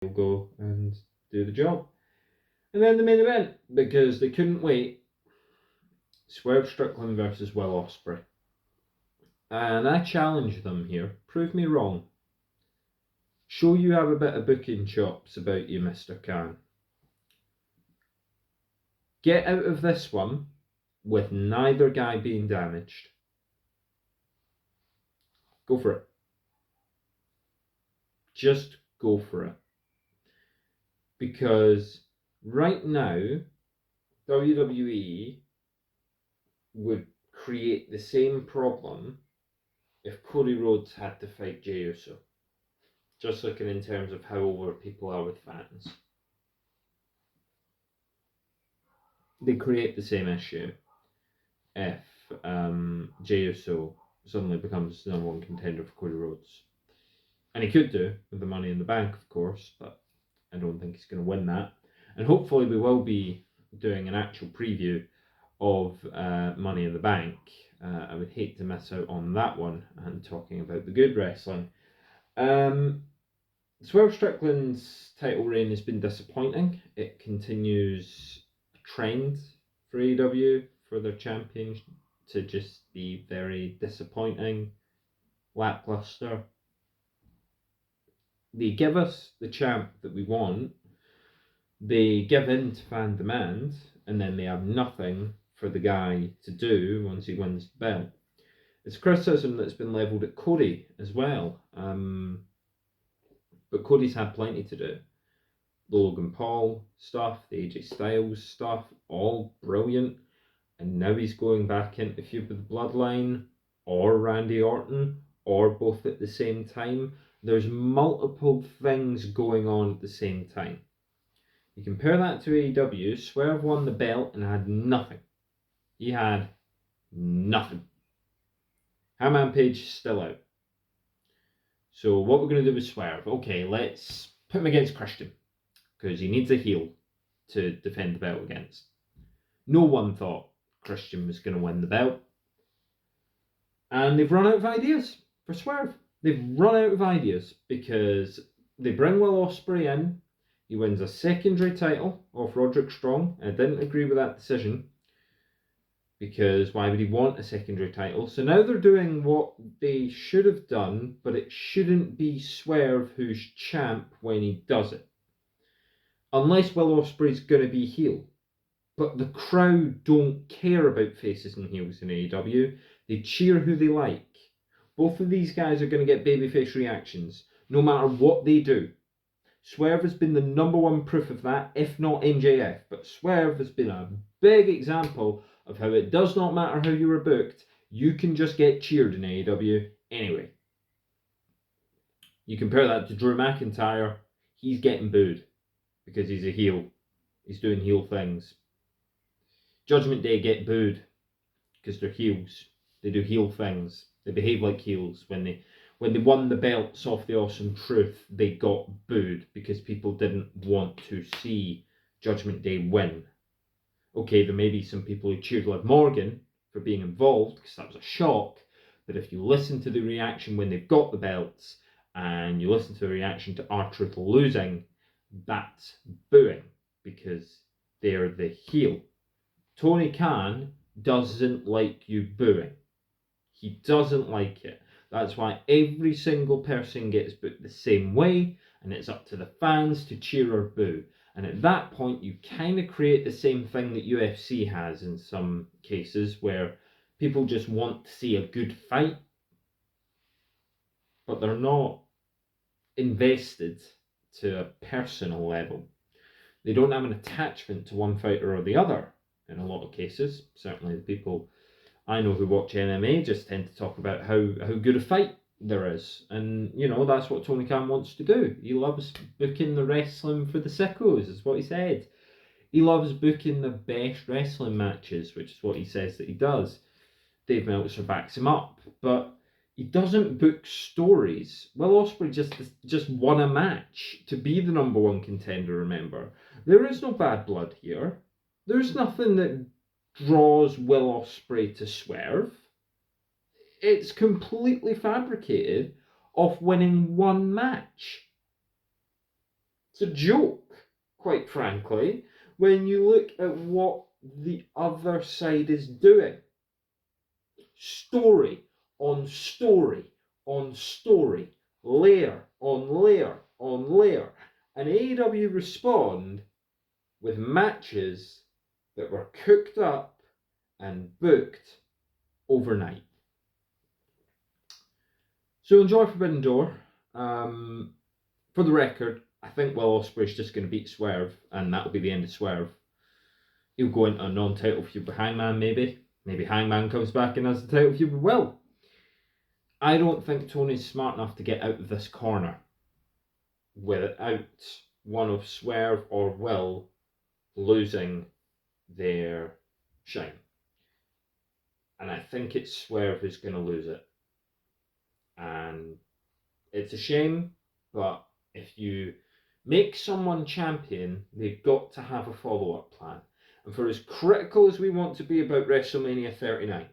will go and do the job. And then the main event, because they couldn't wait, Swerve Strickland versus Will Ospreay. And I challenge them here. Prove me wrong. Show you have a bit of booking chops about you, Mr. Khan. Get out of this one with neither guy being damaged. Go for it. Just go for it. Because right now, WWE would create the same problem if Cody Rhodes had to fight Jey Uso. Just looking in terms of how over people are with fans. They create the same issue if Jey Uso suddenly becomes the number one contender for Cody Rhodes. And he could do with the Money in the Bank, of course, but I don't think he's going to win that. And hopefully we will be doing an actual preview of Money in the Bank. I would hate to miss out on that one and talking about the good wrestling. Swerve Strickland's title reign has been disappointing. It continues a trend for AEW for their champion to just be very disappointing, lackluster. They give us the champ that we want, they give in to fan demand, and then they have nothing for the guy to do once he wins the belt. It's criticism that's been levelled at Cody as well. But Cody's had plenty to do. The Logan Paul stuff, the AJ Styles stuff, all brilliant. And now he's going back into feud with the Bloodline or Randy Orton or both at the same time. There's multiple things going on at the same time. You compare that to AEW, Swerve won the belt and had nothing. He had nothing. Hangman Page still out. So what we're going to do with Swerve, okay, let's put him against Christian, because he needs a heel to defend the belt against. No one thought Christian was going to win the belt. And they've run out of ideas for Swerve. They've run out of ideas because they bring Will Ospreay in. He wins a secondary title off Roderick Strong. I didn't agree with that decision, because why would he want a secondary title? So now they're doing what they should have done, but it shouldn't be Swerve who's champ when he does it. Unless Will Ospreay's going to be heel. But the crowd don't care about faces and heels in AEW. They cheer who they like. Both of these guys are going to get babyface reactions, no matter what they do. Swerve has been the number one proof of that, if not MJF. But Swerve has been a big example of how it does not matter how you were booked, you can just get cheered in AEW anyway. You compare that to Drew McIntyre, he's getting booed because he's a heel. He's doing heel things. Judgment Day get booed because they're heels. They do heel things. They behave like heels. When they won the belts off the Awesome Truth, they got booed because people didn't want to see Judgment Day win. Okay, there may be some people who cheered Liv Morgan for being involved because that was a shock, but if you listen to the reaction when they've got the belts and you listen to the reaction to R-Truth losing, that's booing because they're the heel. Tony Khan doesn't like you booing. He doesn't like it. That's why every single person gets booked the same way, and it's up to the fans to cheer or boo. And at that point, you kind of create the same thing that UFC has in some cases, where people just want to see a good fight, but they're not invested to a personal level. They don't have an attachment to one fighter or the other in a lot of cases. Certainly the people I know who watch MMA just tend to talk about how good a fight there is. And, you know, that's what Tony Khan wants to do. He loves booking the wrestling for the sickos, is what he said. He loves booking the best wrestling matches, which is what he says that he does. Dave Meltzer backs him up. But he doesn't book stories. Will Ospreay just won a match to be the number one contender, remember. There is no bad blood here. There's nothing that draws Will Ospreay to Swerve. It's completely fabricated off winning one match. It's a joke, quite frankly, when you look at what the other side is doing. Story on story on story, layer on layer on layer. And AEW respond with matches that were cooked up and booked overnight. So enjoy Forbidden Door. For the record, I think Will Ospreay's just going to beat Swerve, and that'll be the end of Swerve. He'll go into a non-title feud with Hangman, maybe. Maybe Hangman comes back and has the title feud with Will. I don't think Tony's smart enough to get out of this corner without one of Swerve or Will losing their shine. And I think it's Swerve who's going to lose it. And it's a shame, but if you make someone champion, they've got to have a follow-up plan. And for as critical as we want to be about WrestleMania 39,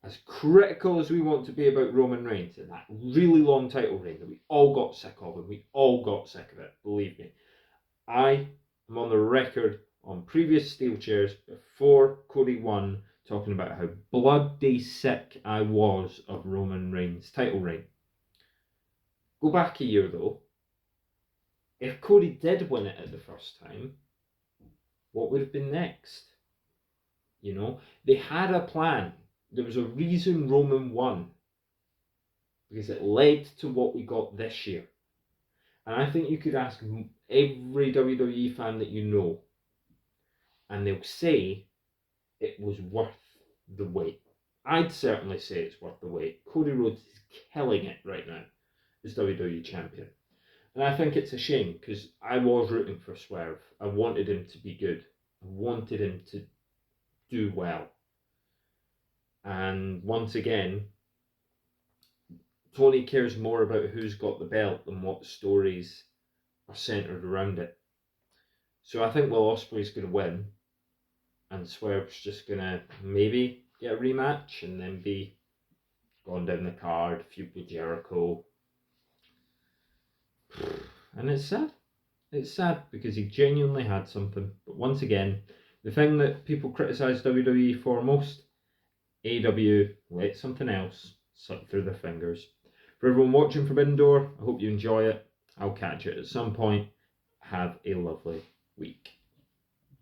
as critical as we want to be about Roman Reigns and that really long title reign that we all got sick of, and we all got sick of it, believe me, I am on the record on previous steel chairs before Cody won, talking about how bloody sick I was of Roman Reigns' title reign. Go back a year though. If Cody did win it at the first time, what would have been next? You know, they had a plan. There was a reason Roman won. Because it led to what we got this year. And I think you could ask every WWE fan that you know, and they'll say it was worth the wait. I'd certainly say it's worth the wait. Cody Rhodes is killing it right now as WWE Champion. And I think it's a shame because I was rooting for Swerve. I wanted him to be good. I wanted him to do well. And once again, Tony cares more about who's got the belt than what stories are centered around it. So I think Will Ospreay's going to win, and Swerve's just going to maybe get a rematch and then be gone down the card, feud with Jericho. And it's sad. It's sad because he genuinely had something. But once again, the thing that people criticise WWE for most, AEW let something else slip through their fingers. For everyone watching Forbidden Door, I hope you enjoy it. I'll catch it at some point. Have a lovely week.